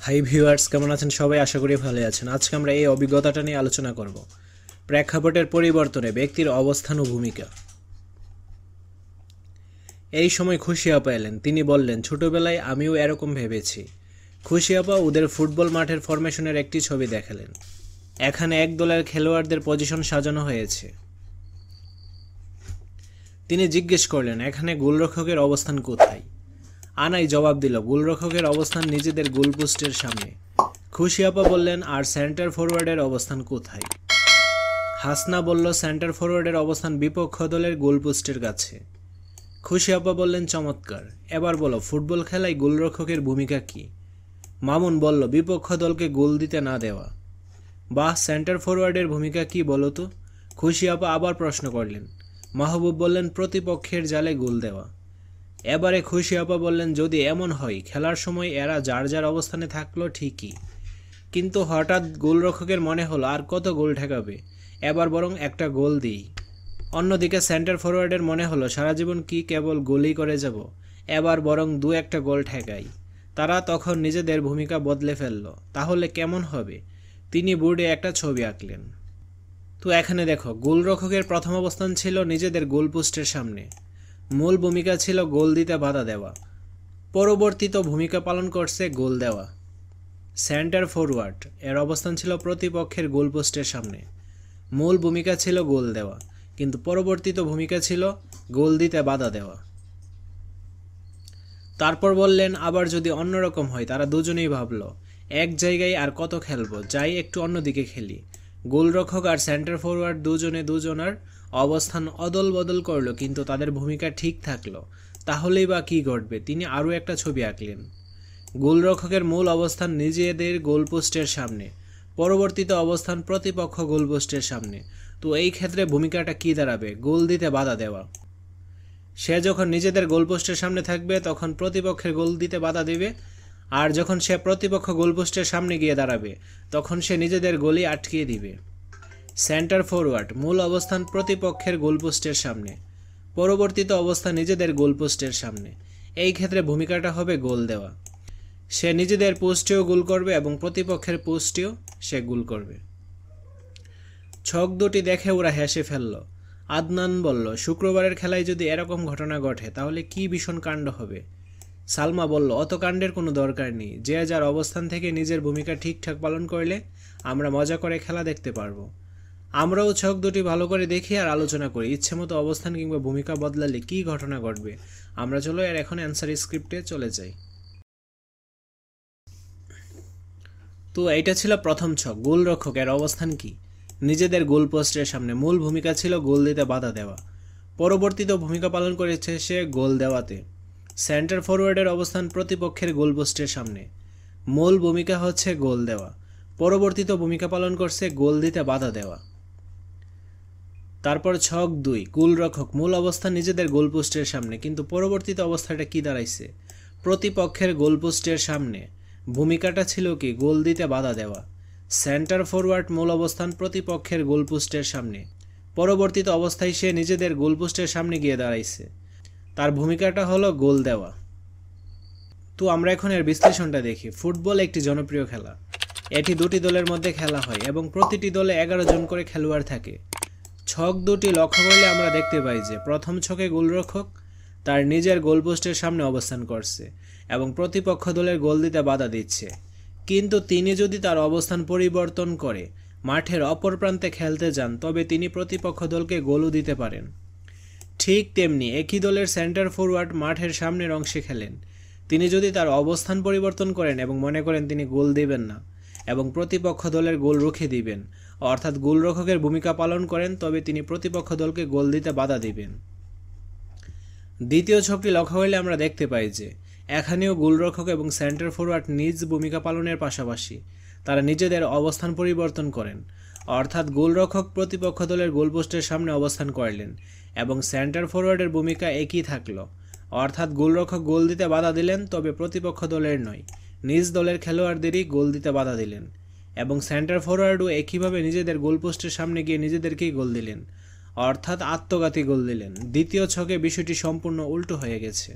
Hi viewers, কেমন আছেন সবাই? আশা করি ভালো আছেন। আজকে আমরা এই অভিজ্ঞতাটা নিয়ে আলোচনা করব। প্রেক্ষাপটের পরিবর্তনে ব্যক্তির অবস্থান ও ভূমিকা। এই সময় খুশি আপা এলেন। তিনি বললেন, ছোটবেলায় আমিও এরকম ভেবেছি। খুশি আপা ওদের ফুটবল মাঠের ফরমেশনের একটি ছবি দেখালেন। এখানে এক দলের খেলোয়াড়দের পজিশন সাজানো হয়েছে। তিনি জিজ্ঞেস করলেন, এখানে গোলরক্ষকের অবস্থান কোথায়? আনাই জবাব দিল, গোলরক্ষকের অবস্থান নিজেদের গোলপোস্টের সামনে। খুশি আপা বললেন, আর সেন্টার ফরওয়ার্ডের অবস্থান কোথায়? হাসনা বলল, সেন্টার ফরওয়ার্ডের অবস্থান বিপক্ষ দলের গোলপোস্টের কাছে। খুশি আপা বললেন, চমৎকার। এবার বলো, ফুটবল খেলায় গোলরক্ষকের ভূমিকা কি? মামুন বলল, বিপক্ষ দলকে গোল দিতে না দেওয়া। বাহ, সেন্টার ফরওয়ার্ডের ভূমিকা কি বলো তো? খুশি আপা আবার প্রশ্ন করলেন। মাহবুব বললেন, প্রতিপক্ষের জালে গোল দেওয়া। এবারে খুশি আপা বললেন, যদি এমন হয়, খেলার সময় এরা যার যার অবস্থানে থাকলো ঠিকই, কিন্তু হঠাৎ গোলরক্ষকের মনে হলো আর কত গোল ঠেকাবে, এবার বরং একটা গোল দিই। অন্যদিকে সেন্টার ফরওয়ার্ডের মনে হলো সারা জীবন কি কেবল গোলই করে যাব, এবার বরং দু একটা গোল ঠেকাই। তারা তখন নিজেদের ভূমিকা বদলে ফেলল। তাহলে কেমন হবে? তিনি বোর্ডে একটা ছবি আঁকলেন। তো এখানে দেখো, গোলরক্ষকের প্রথম অবস্থান ছিল নিজেদের গোলপোস্টের সামনে। মূল ভূমিকা ছিল গোল দিতে বাধা দেওয়া। পরবর্তীত ভূমিকা পালন করছে গোল দেওয়া। সেন্টার ফরওয়ার্ড এর অবস্থান ছিল প্রতিপক্ষের গোলপোস্টের সামনে। মূল ভূমিকা ছিল গোল দেওয়া, কিন্তু পরবর্তীত ভূমিকা ছিল গোল দিতে বাধা দেওয়া। তারপর বললেন, আবার যদি অন্যরকম হয়, তারা দুজনেই ভাবল, এক জায়গায় আর কত খেলবো, যাই একটু অন্যদিকে খেলি। গোলরক্ষক আর সেন্টার ফরওয়ার্ড দুজনে দুজনার অবস্থান অদল বদল করলো, কিন্তু তাদের ভূমিকা ঠিক থাকলো। তাহলেই বা কি ঘটবে? তিনি আরও একটা ছবি আঁকলেন। গোলরক্ষকের মূল অবস্থান নিজেদের গোলপোস্টের সামনে, পরবর্তীতে অবস্থান প্রতিপক্ষ গোলপোস্টের সামনে। তো এই ক্ষেত্রে ভূমিকাটা কি দাঁড়াবে? গোল দিতে বাধা দেওয়া। সে যখন নিজেদের গোলপোস্টের সামনে থাকবে তখন প্রতিপক্ষের গোল দিতে বাধা দেবে, আর যখন সে প্রতিপক্ষ গোলপোস্টের সামনে গিয়ে দাঁড়াবে তখন সে নিজেদের গোলই আটকিয়ে দিবে। সেন্টার ফরওয়ার্ড মূল অবস্থান প্রতিপক্ষের গোলপোস্টের সামনে, পরবর্তীতে অবস্থান নিজেদের গোলপোস্টের সামনে। এই ক্ষেত্রে ভূমিকাটা হবে গোল দেওয়া। সে নিজেদের পোস্টেও গোল করবে এবং প্রতিপক্ষের পোস্টেও সে গোল করবে। ছক দুটি দেখে ওরা হেসে ফেলল। আদনান বলল, শুক্রবারের খেলায় যদি এরকম ঘটনা ঘটে তাহলে কি ভীষণ কাণ্ড হবে। সালমা বলল, অত কাণ্ডের কোনো দরকার নেই। যে যার অবস্থান থেকে নিজের ভূমিকা ঠিকঠাক পালন করলে আমরা মজা করে খেলা দেখতে পারবো। আমরাও ছক দুটি ভালো করে দেখি আর আলোচনা করি, ইচ্ছে মতো অবস্থান কিংবা ভূমিকা বদলালে কি ঘটনা ঘটবে। আমরা চলো এর এখন অ্যান্সার স্ক্রিপ্টে চলে যাই। তো এইটা ছিল প্রথম ছক, গোলরক্ষকের অবস্থান কি? নিজেদের গোল পোস্টের সামনে। মূল ভূমিকা ছিল গোল দিতে বাধা দেওয়া। পরবর্তীতে ভূমিকা পালন করেছে সে গোল দেওয়াতে। সেন্টার ফরওয়ার্ডের অবস্থান প্রতিপক্ষের গোল পোস্টের সামনে। মূল ভূমিকা হচ্ছে গোল দেওয়া। পরবর্তীতে ভূমিকা পালন করছে গোল দিতে বাধা দেওয়া। তারপর ছক 2, গোলরক্ষক মূল অবস্থান নিজেদের গোল পোস্টের সামনে, কিন্তু পরবর্তীতে অবস্থাটা কি দাঁড়াইছে? প্রতিপক্ষের গোল পোস্টের সামনে। ভূমিকাটা ছিল কি? গোল দিতে বাধা দেওয়া। সেন্টার ফরওয়ার্ড মূল অবস্থান প্রতিপক্ষের গোলপোস্টের সামনে, পরবর্তীতে অবস্থায় সে নিজেদের গোলপোস্টের সামনে গিয়ে দাঁড়াইছে। তার ভূমিকাটা হলো গোল দেওয়া। তো আমরা এখন এর বিশ্লেষণটা দেখি। ফুটবল একটি জনপ্রিয় খেলা। এটি দুটি দলের মধ্যে খেলা হয় এবং প্রতিটি দলে 11 জন করে খেলোয়াড় থাকে। ছক দুটি লক্ষ্য করলে আমরা দেখতে পাই যে প্রথম ছকে গোলরক্ষক তার নিজের গোলপোস্টের সামনে অবস্থান করছে এবং প্রতিপক্ষ দলের গোল দিতে বাধা দিচ্ছে, কিন্তু তিনি যদি তার অবস্থান পরিবর্তন করে মাঠের অপর প্রান্তে খেলতে যান তবে তিনি প্রতিপক্ষ দলকে গোলও দিতে পারেন। ঠিক তেমনি একই দলের সেন্টার ফরওয়ার্ড মাঠের সামনের অংশে খেলেন। তিনি যদি তার অবস্থান পরিবর্তন করেন এবং মনে করেন তিনি গোল দিবেন না এবং প্রতিপক্ষ দলের গোল রুখে দিবেন, অর্থাৎ গোলরক্ষকের ভূমিকা পালন করেন, তবে তিনি প্রতিপক্ষ দলকে গোল দিতে বাধা দিবেন। দ্বিতীয় ছকটি লক্ষ্য করলে আমরা দেখতে পাই যে এখানেও গোলরক্ষক এবং সেন্টার ফরওয়ার্ড নিজ ভূমিকা পালনের পাশাপাশি তারা নিজেদের অবস্থান পরিবর্তন করেন, অর্থাৎ গোলরক্ষক প্রতিপক্ষ দলের গোলপোস্টের সামনে অবস্থান করলেন এবং সেন্টার ফরওয়ার্ডের ভূমিকা একই থাকলো, অর্থাৎ গোলরক্ষক গোল দিতে বাধা দিলেন, তবে প্রতিপক্ষ দলের নয়, নিজ দলের খেলোয়াড়দেরই গোল দিতে বাধা দিলেন এবং সেন্টার ফরওয়ার্ডও একইভাবে নিজেদের গোলপোস্টের সামনে গিয়ে নিজেদেরকেই গোল দিলেন, অর্থাৎ আত্মঘাতী গোল দিলেন। দ্বিতীয় ছকে বিষয়টি সম্পূর্ণ উল্টো হয়ে গেছে।